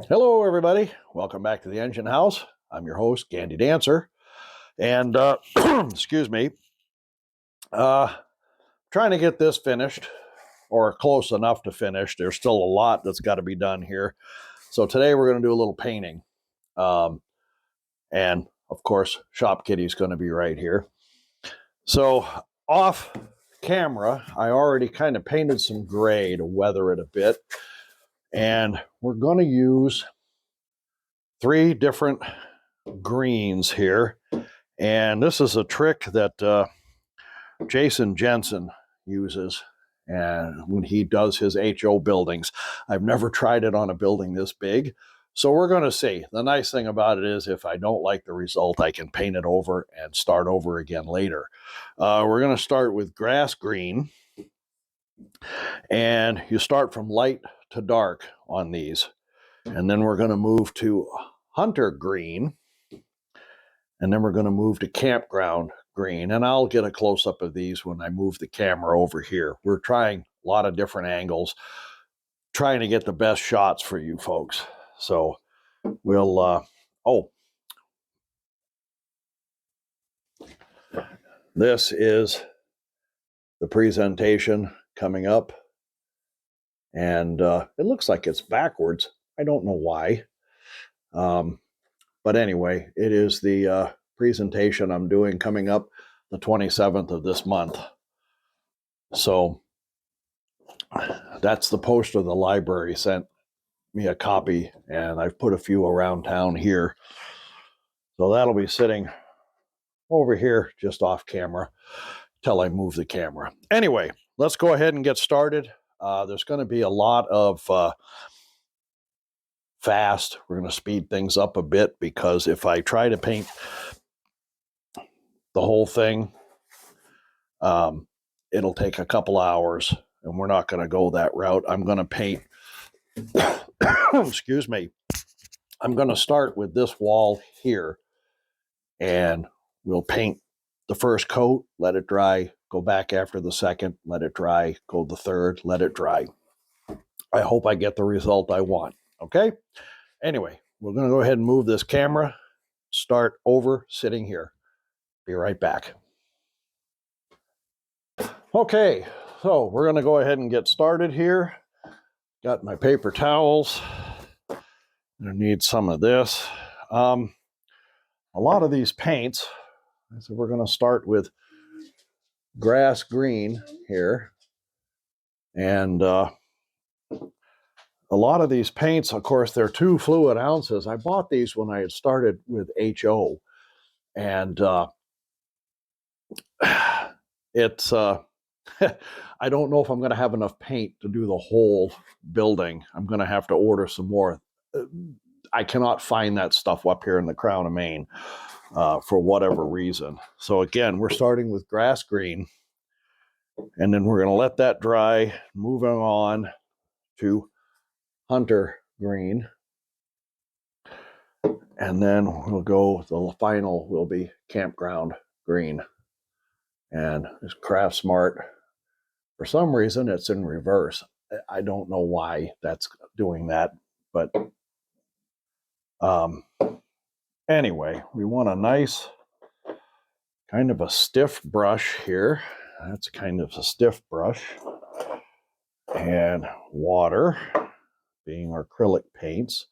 Hello, everybody. Welcome back to the Engine House. I'm your host, Gandy Dancer. And, excuse me, uh, trying to get this finished or close enough to finish. There's still a lot that's got to be done here. So today we're going to do a little painting. Um, and, of course, Shop Kitty's going to be right here. So off camera, I already kind of painted some gray to weather it a bit. And we're going to use 3 different greens here. And this is a trick that Jason Jensen uses and when he does his HO buildings. I've never tried it on a building this big. So we're going to see. The nice thing about it is if I don't like the result, I can paint it over and start over again later. We're going to start with grass green. And you start from light to dark on these. And then we're going to move to hunter green. And then we're going to move to campground green. And I'll get a close-up of these when I move the camera over here. We're trying a lot of different angles, trying to get the best shots for you folks. So we'll, this is the presentation coming up. And it looks like it's backwards. I don't know why. But anyway, it is the presentation I'm doing coming up the 27th of this month. So that's the poster the library sent me a copy, and I've put a few around town here. So that'll be sitting over here just off camera till I move the camera. Anyway, let's go ahead and get started. There's going to be a lot of fast. We're going to speed things up a bit because if I try to paint the whole thing, it'll take a couple hours, and we're not going to go that route. I'm going to paint, excuse me, I'm going to start with this wall here, and we'll paint the first coat, let it dry, go back after the second, let it dry, go the third, let it dry. I hope I get the result I want, okay? Anyway, we're going to go ahead and move this camera, start over sitting here. Be right back. Okay, so we're going to go ahead and get started here. Got my paper towels. I need some of this. A lot of these paints, so we're going to start with grass green here. And a lot of these paints, of course, they're 2 fluid ounces. I bought these when I had started with HO. And it's, I don't know if I'm going to have enough paint to do the whole building. I'm going to have to order some more. I cannot find that stuff up here in the Crown of Maine for whatever reason. So again, we're starting with grass green, and then we're going to let that dry, moving on to hunter green. And then we'll go, the final will be campground green. And it's Craft Smart. For some reason, it's in reverse. I don't know why that's doing that, but anyway, we want a nice kind of a stiff brush here. That's kind of a stiff brush. And water, being our acrylic paints.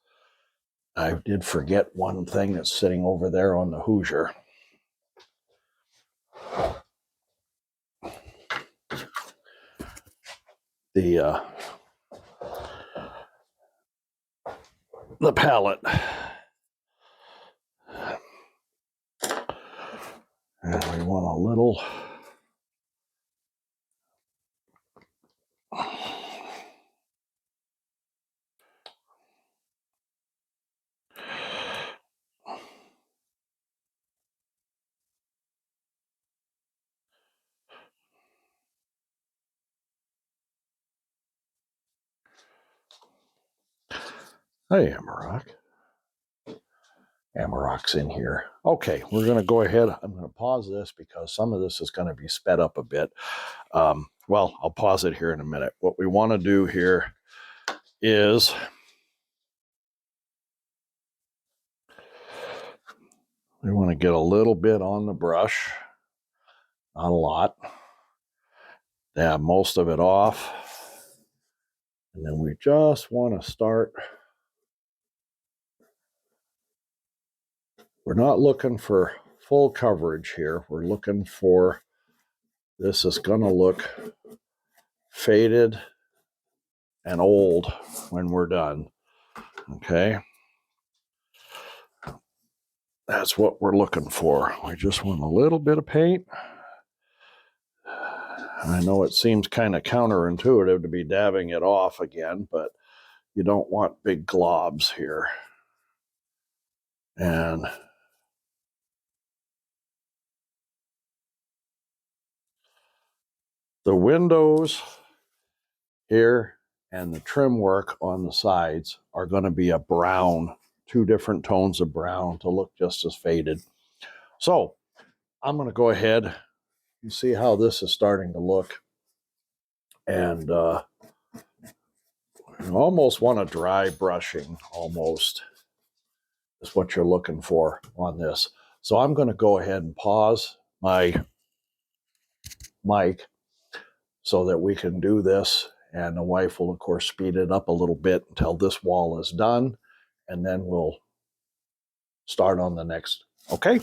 I did forget one thing that's sitting over there on the Hoosier. The palette. And we want a little hey, Amarok's in here. Okay, we're going to go ahead. I'm going to pause this because some of this is going to be sped up a bit. Well, I'll pause it here in a minute. What we want to do here is We want to get a little bit on the brush, not a lot. Dab most of it off. And then we just want to start. We're not looking for full coverage here. We're looking for, this is going to look faded and old when we're done. Okay. That's what we're looking for. We just want a little bit of paint. I know it seems kind of counterintuitive to be dabbing it off again, but you don't want big globs here. And the windows here and the trim work on the sides are going to be a brown, 2 different tones of brown to look just as faded. So I'm going to go ahead and see how this is starting to look. And you almost want a dry brushing, almost is what you're looking for on this. So I'm going to go ahead and pause my mic so that we can do this. And the wife will, of course, speed it up a little bit until this wall is done. And then we'll start on the next. Okay?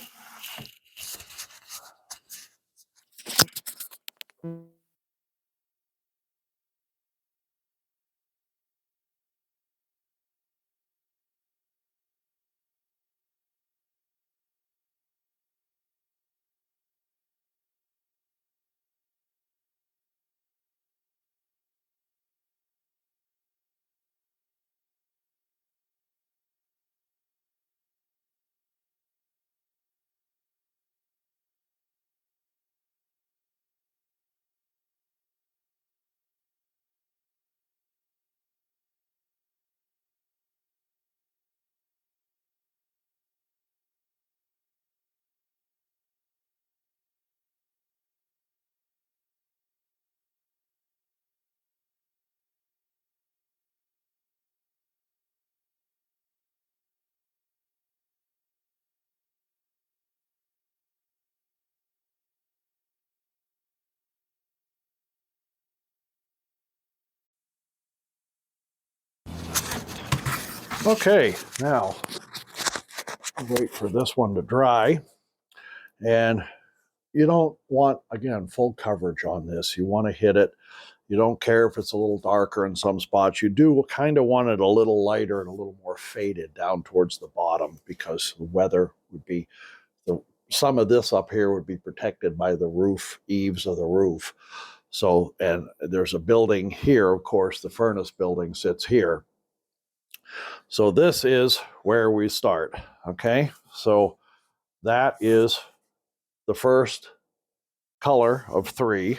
Okay, now wait for this one to dry. And you don't want, again, full coverage on this. You want to hit it. You don't care if it's a little darker in some spots. You do kind of want it a little lighter and a little more faded down towards the bottom, because the weather would be, some of this up here would be protected by the roof, eaves of the roof. So, and there's a building here, of course, the furnace building sits here. So this is where we start, okay? So that is the first color of 3.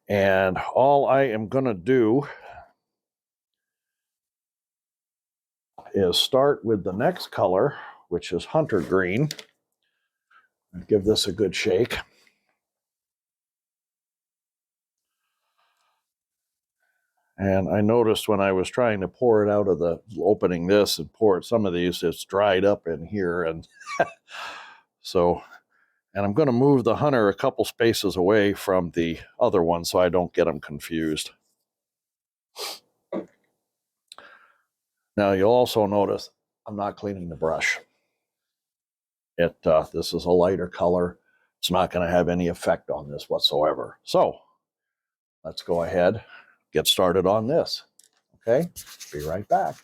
And all I am going to do is start with the next color, which is hunter green. Give this a good shake. And I noticed when I was trying to pour it out of the, opening this and pour it, some of these, it's dried up in here. And so, and I'm going to move the hunter a couple spaces away from the other one so I don't get them confused. Now you'll also notice I'm not cleaning the brush. This is a lighter color. It's not going to have any effect on this whatsoever. So let's go ahead, get started on this. Okay, be right back.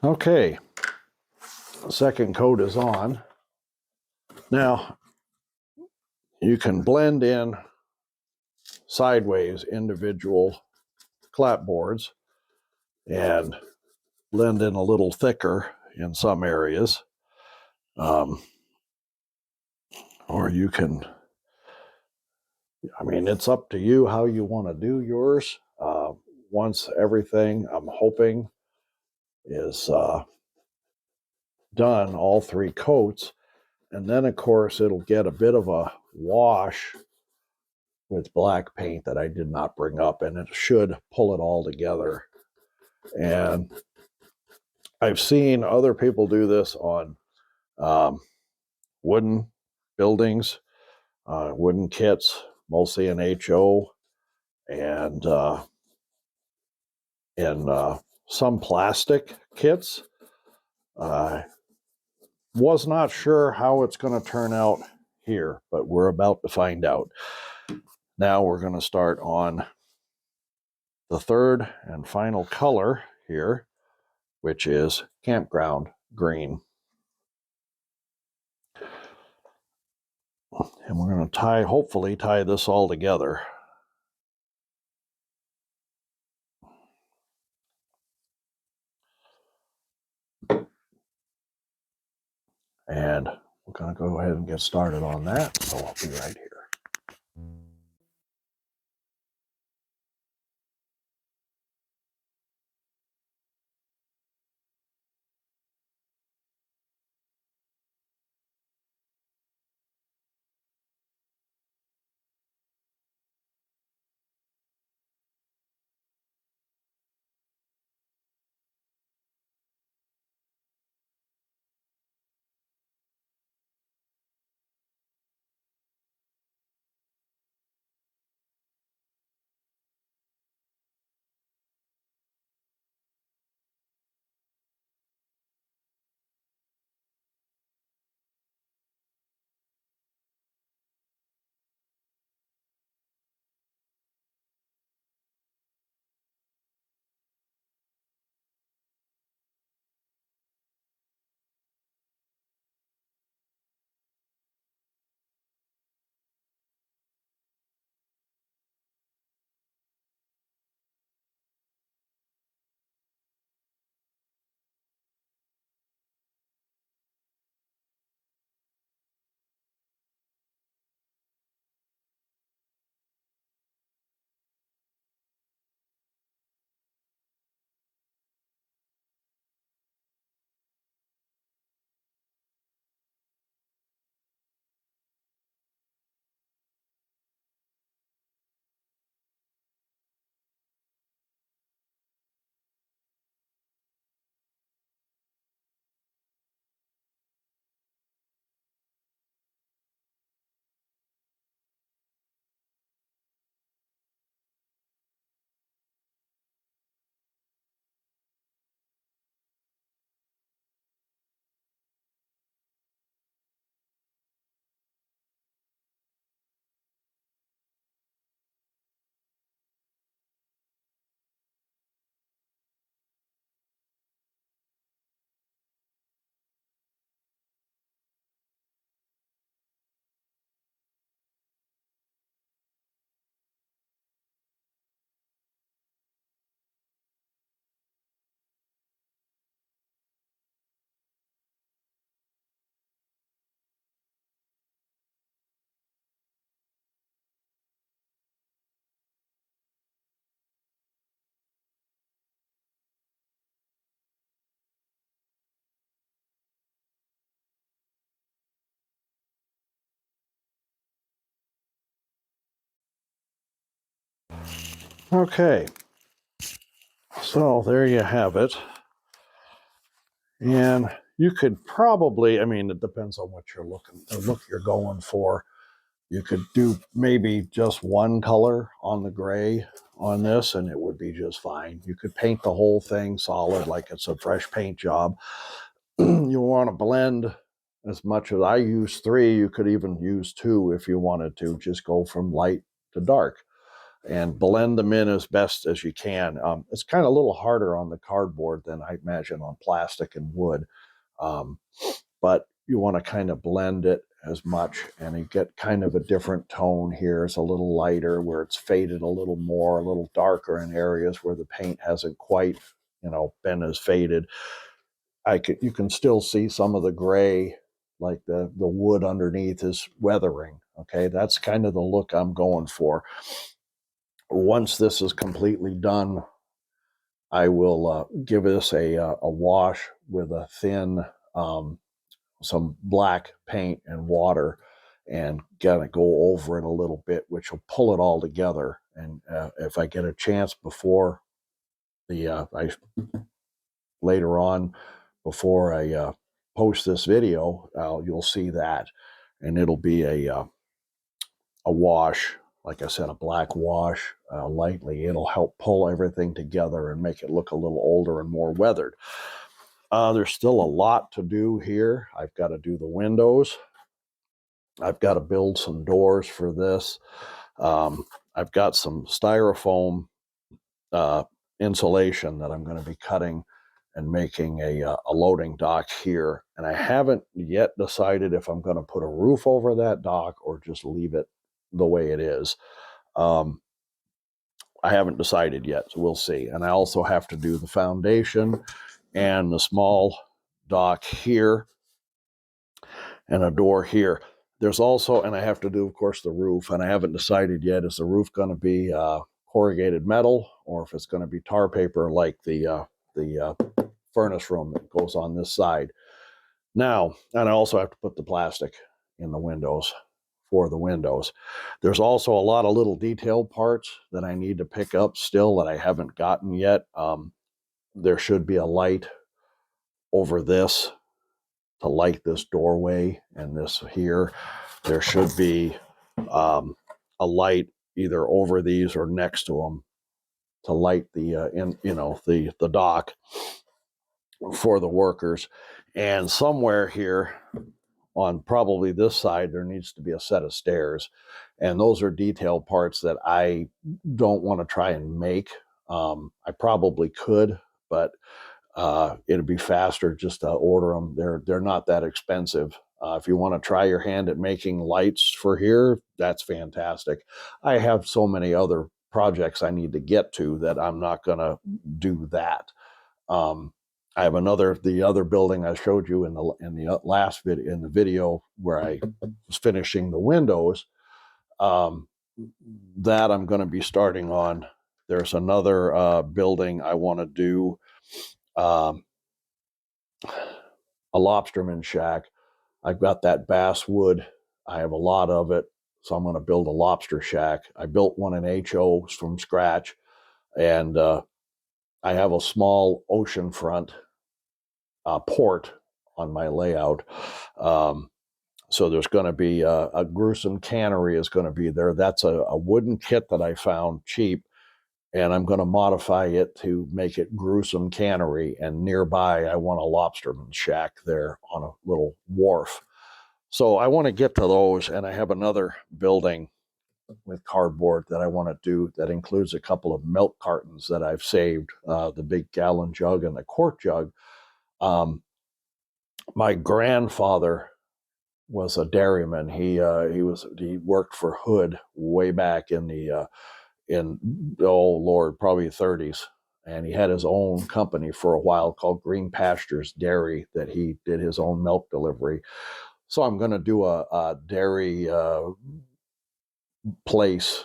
Okay, second coat is on. Now, you can blend in sideways individual clapboards and blend in a little thicker in some areas. Or you can, I mean, it's up to you how you want to do yours. Once everything, I'm hoping, is done, all three coats, and then of course it'll get a bit of a wash with black paint that I did not bring up, and it should pull it all together. And I've seen other people do this on um, wooden buildings, wooden kits, mostly in HO, and in some plastic kits. I was not sure how it's going to turn out here, but we're about to find out. Now we're going to start on the third and final color here, which is campground green. And we're going to hopefully tie this all together. And we're going to go ahead and get started on that. So I'll be right here. Okay, so there you have it. And you could probably, I mean, it depends on what the look you're going for. You could do maybe just one color on the gray on this, and it would be just fine. You could paint the whole thing solid like it's a fresh paint job. You want to blend as much as I use 3. You could even use 2 if you wanted to, just go from light to dark. and blend them in as best as you can. It's kind of a little harder on the cardboard than I imagine on plastic and wood, but you want to kind of blend it as much, and you get kind of a different tone here. It's a little lighter where it's faded a little more, a little darker in areas where the paint hasn't quite, been as faded. You can still see some of the gray, like the wood underneath is weathering. Okay, that's kind of the look I'm going for. Once this is completely done, I will give this a wash with a thin, some black paint and water, and kind of go over it a little bit, which will pull it all together. And if I get a chance before later on, before I post this video, you'll see that, and it'll be a wash. Like I said, a black wash, lightly. It'll help pull everything together and make it look a little older and more weathered. There's still a lot to do here. I've got to do the windows. I've got to build some doors for this. I've got some styrofoam insulation that I'm going to be cutting and making a loading dock here. And I haven't yet decided if I'm going to put a roof over that dock or just leave it the way it is. I haven't decided yet, so we'll see. And I also have to do the foundation and the small dock here and a door here. There's also, and I have to do, of course, the roof, and I haven't decided yet, is the roof going to be corrugated metal, or if it's going to be tar paper like the furnace room that goes on this side. Now, and I also have to put the plastic in the windows for the windows. There's also a lot of little detailed parts that I need to pick up still that I haven't gotten yet. There should be a light over this to light this doorway and this here. There should be a light either over these or next to them to light the dock for the workers. And somewhere here on probably this side, there needs to be a set of stairs. And those are detailed parts that I don't want to try and make. I probably could, but it'd be faster just to order them. They're not that expensive. If you want to try your hand at making lights for here, that's fantastic. I have so many other projects I need to get to that I'm not going to do that. I have the other building I showed you in the last video, in the video where I was finishing the windows. That I'm going to be starting on. There's another building I want to do, a lobsterman shack. I've got that basswood. I have a lot of it, so I'm going to build a lobster shack. I built one in HO from scratch, and I have a small oceanfront port on my layout. So there's going to be a gruesome cannery is going to be there. That's a wooden kit that I found cheap, and I'm going to modify it to make it gruesome cannery. And nearby, I want a lobsterman shack there on a little wharf. So I want to get to those, and I have another building with cardboard that I want to do that includes a couple of milk cartons that I've saved, the big gallon jug and the quart jug. My grandfather was a dairyman. He worked for Hood way back in the probably 30s, and he had his own company for a while called Green Pastures Dairy that he did his own milk delivery. So I'm going to do a dairy place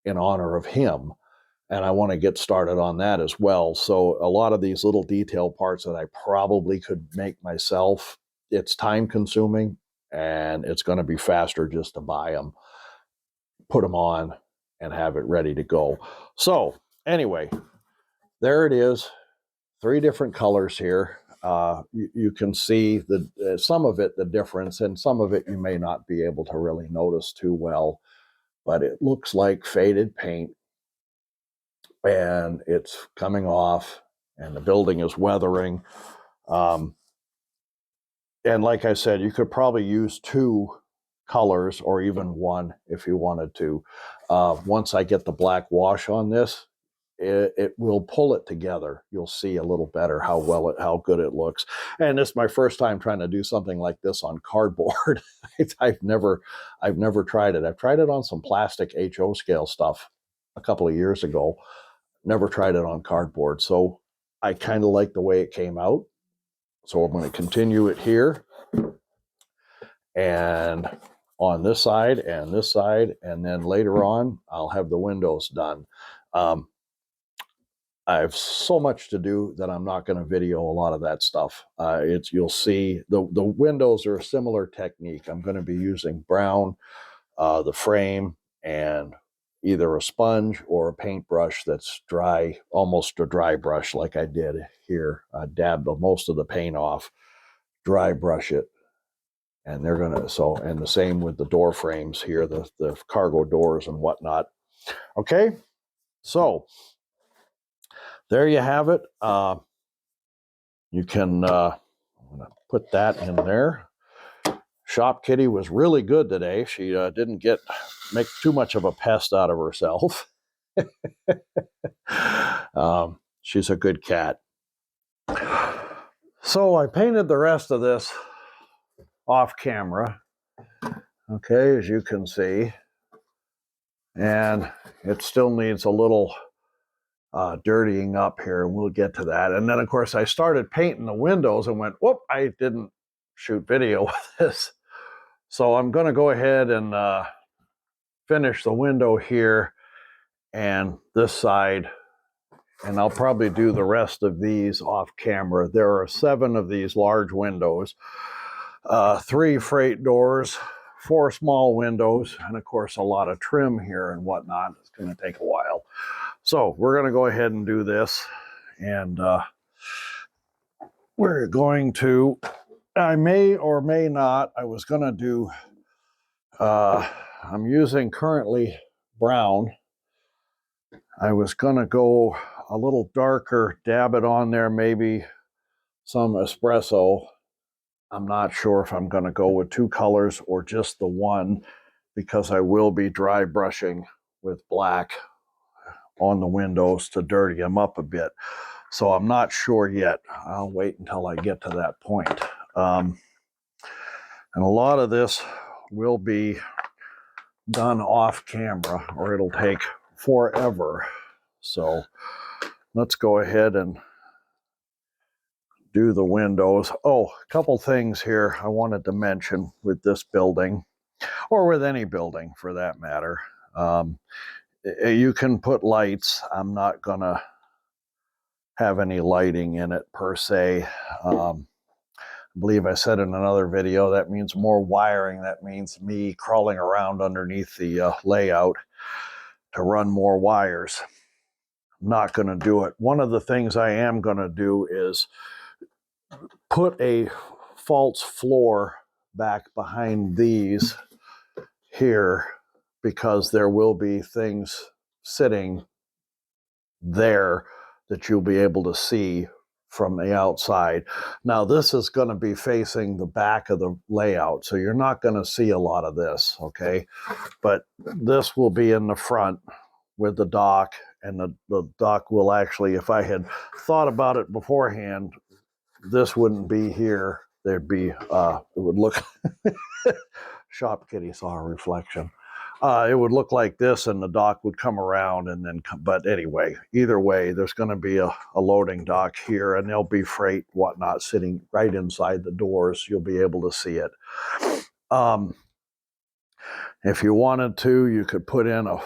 in honor of him, and I want to get started on that as well. So a lot of these little detail parts that I probably could make myself, it's time consuming, and it's going to be faster just to buy them, put them on, and have it ready to go. So anyway, there it is. 3 different colors here. You can see some of it, the difference, and some of it you may not be able to really notice too well, but it looks like faded paint, and it's coming off, and the building is weathering. And like I said, you could probably use 2 colors, or even one if you wanted to. Once I get the black wash on this, it will pull it together. You'll see a little better how good it looks. And this is my first time trying to do something like this on cardboard. I've never tried it. I've tried it on some plastic HO scale stuff a couple of years ago. Never tried it on cardboard. So I kind of like the way it came out. So I'm going to continue it here and on this side, and then later on I'll have the windows done. I have so much to do that I'm not going to video a lot of that stuff. You'll see the windows are a similar technique. I'm going to be using brown, the frame, and either a sponge or a paintbrush that's dry, almost a dry brush like I did here. I dabbed most of the paint off, dry brush it, and they're going to, and the same with the door frames here, the cargo doors and whatnot. Okay, so there you have it. You can, I'm going to put that in there. Shop Kitty was really good today. She didn't make too much of a pest out of herself. She's a good cat. So I painted the rest of this off camera, okay, as you can see. And it still needs a little dirtying up here, and we'll get to that. And then, of course, I started painting the windows and went, whoop, I didn't shoot video with this. So I'm going to go ahead and finish the window here and this side, and I'll probably do the rest of these off camera. There are 7 of these large windows, 3 freight doors, 4 small windows, and of course a lot of trim here and whatnot. It's going to take a while. So we're going to go ahead and do this, and we're going to, I may or may not, I was going to do, I'm using currently brown. I was going to go a little darker, dab it on there, maybe some espresso. I'm not sure if I'm going to go with 2 colors or just the one, because I will be dry brushing with black on the windows to dirty them up a bit. So I'm not sure yet. I'll wait until I get to that point. And a lot of this will be done off camera, or it'll take forever. So let's go ahead and do the windows. Oh, a couple things here I wanted to mention with this building, or with any building for that matter. You can put lights. I'm not going to have any lighting in it per se. I believe I said in another video, that means more wiring. That means me crawling around underneath the layout to run more wires. I'm not going to do it. One of the things I am going to do is put a false floor back behind these here, because there will be things sitting there that you'll be able to see from the outside. Now, this is going to be facing the back of the layout, so you're not going to see a lot of this, okay? But this will be in the front with the dock, and the dock will actually, if I had thought about it beforehand, this wouldn't be here. There'd be, it would look, Shop Kitty saw a reflection. It would look like this, and the dock would come around and then come. But anyway, either way, there's going to be a loading dock here, and there'll be freight, whatnot, sitting right inside the doors. You'll be able to see it. If you wanted to, you could put in a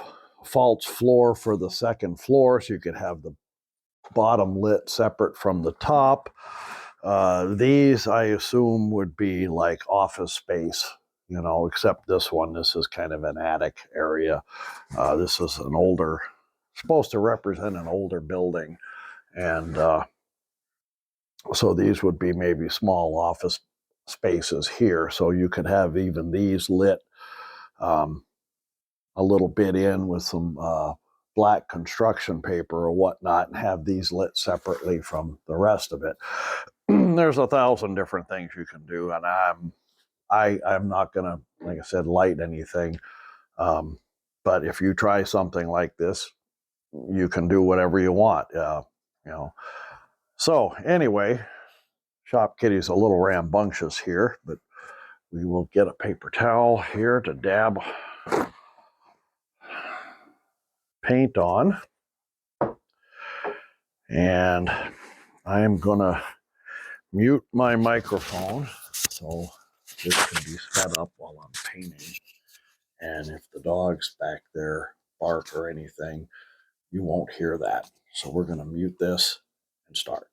false floor for the second floor, so you could have the bottom lit separate from the top. These, I assume, would be like office space, you know, except this one. This is kind of an attic area. This is an older, supposed to represent an older building. And so these would be maybe small office spaces here. So you could have even these lit a little bit in with some black construction paper or whatnot, and have these lit separately from the rest of it. There's 1,000 different things you can do, and I'm not going to, like I said, light anything. But if you try something like this, you can do whatever you want. You know. So anyway, Shop Kitty's a little rambunctious here, but we will get a paper towel here to dab paint on. And I'm going to mute my microphone so this can be sped up while I'm painting. And if the dogs back there bark or anything, you won't hear that. So we're going to mute this and start.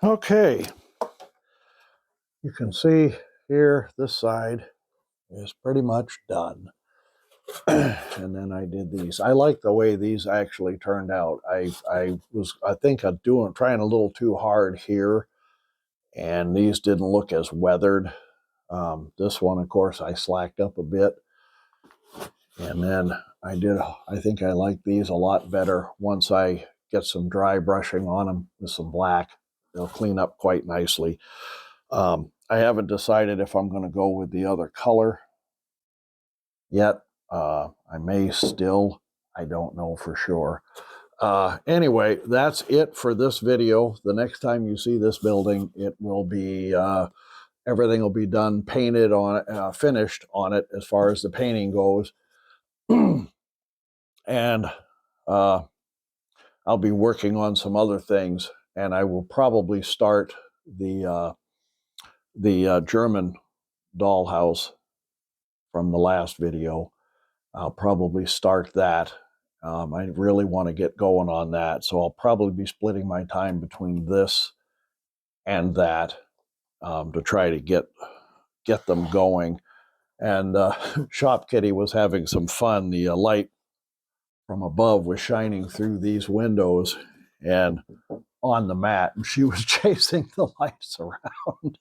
Okay, you can see here this side is pretty much done. And then I did these. I like the way these actually turned out. I think I'm trying a little too hard here, and these didn't look as weathered. This one, of course, I slacked up a bit, and then I think I like these a lot better once I get some dry brushing on them with some black. They'll clean up quite nicely. I haven't decided if I'm going to go with the other color yet. I may still. I don't know for sure. Anyway, that's it for this video. The next time you see this building, it will be everything will be done, painted on it, finished on it as far as the painting goes, and I'll be working on some other things, and I will probably start the German dollhouse from the last video. I'll probably start that. I really want to get going on that, so I'll probably be splitting my time between this and that to try to get them going. And Shop Kitty was having some fun. The light from above was shining through these windows and on the mat, and she was chasing the lights around.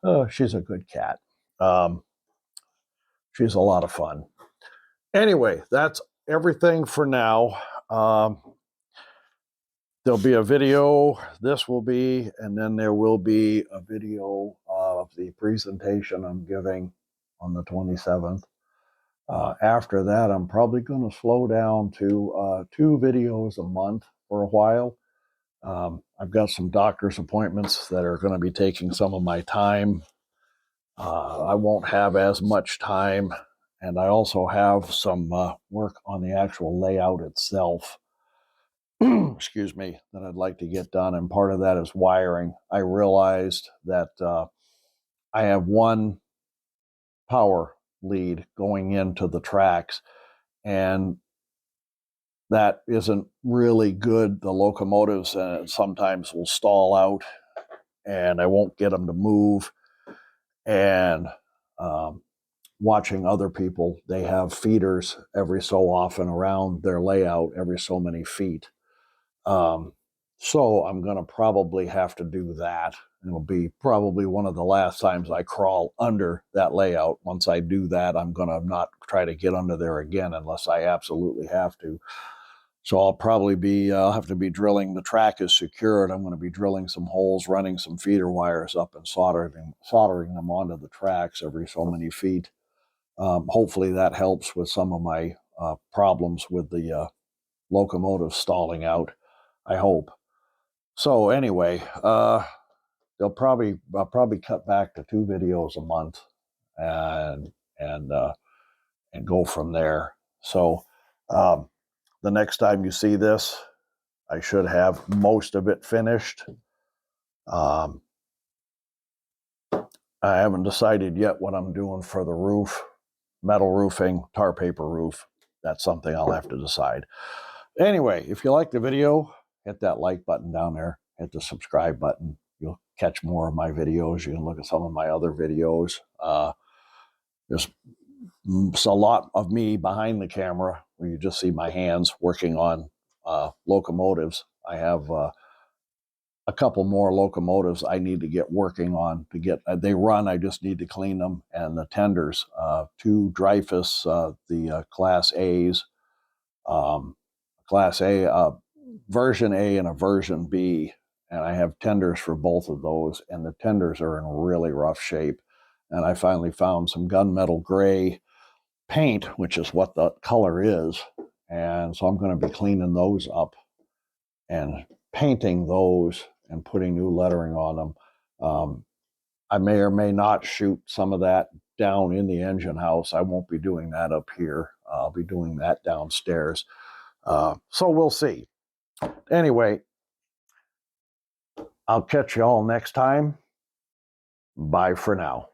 Oh, she's a good cat. She's a lot of fun. Anyway, that's everything for now. There'll be a video, this will be, and then there will be a video of the presentation I'm giving on the 27th. After that, I'm probably going to slow down to 2 videos a month for a while. I've got some doctor's appointments that are going to be taking some of my time. I won't have as much time, and I also have some work on the actual layout itself. Excuse me, that I'd like to get done, and part of that is wiring. I realized that I have one power lead going into the tracks, and that isn't really good. The locomotives sometimes will stall out, and I won't get them to move. And watching other people, they have feeders every so often around their layout, every so many feet. So I'm going to probably have to do that. It'll be probably one of the last times I crawl under that layout. Once I do that, I'm going to not try to get under there again unless I absolutely have to. So I'll have to be drilling. The track is secured. I'm going to be drilling some holes, running some feeder wires up and soldering them onto the tracks every so many feet. Hopefully that helps with some of my problems with the locomotive stalling out. I hope. So anyway, I'll probably cut back to 2 videos a month and go from there. So the next time you see this, I should have most of it finished. I haven't decided yet what I'm doing for the roof, metal roofing, tar paper roof. That's something I'll have to decide. Anyway, if you like the video, hit that like button down there, hit the subscribe button. You'll catch more of my videos. You can look at some of my other videos. There's a lot of me behind the camera where you just see my hands working on locomotives. I have a couple more locomotives I need to get working on to get, they run, I just need to clean them. And the tenders, 2 Dreyfus, the Class A's, Class A, version A and a version B, and I have tenders for both of those, and the tenders are in really rough shape. And I finally found some gunmetal gray paint, which is what the color is, and so I'm going to be cleaning those up and painting those and putting new lettering on them. I may or may not shoot some of that down in the engine house. I won't be doing that up here. I'll be doing that downstairs. So we'll see. Anyway, I'll catch you all next time. Bye for now.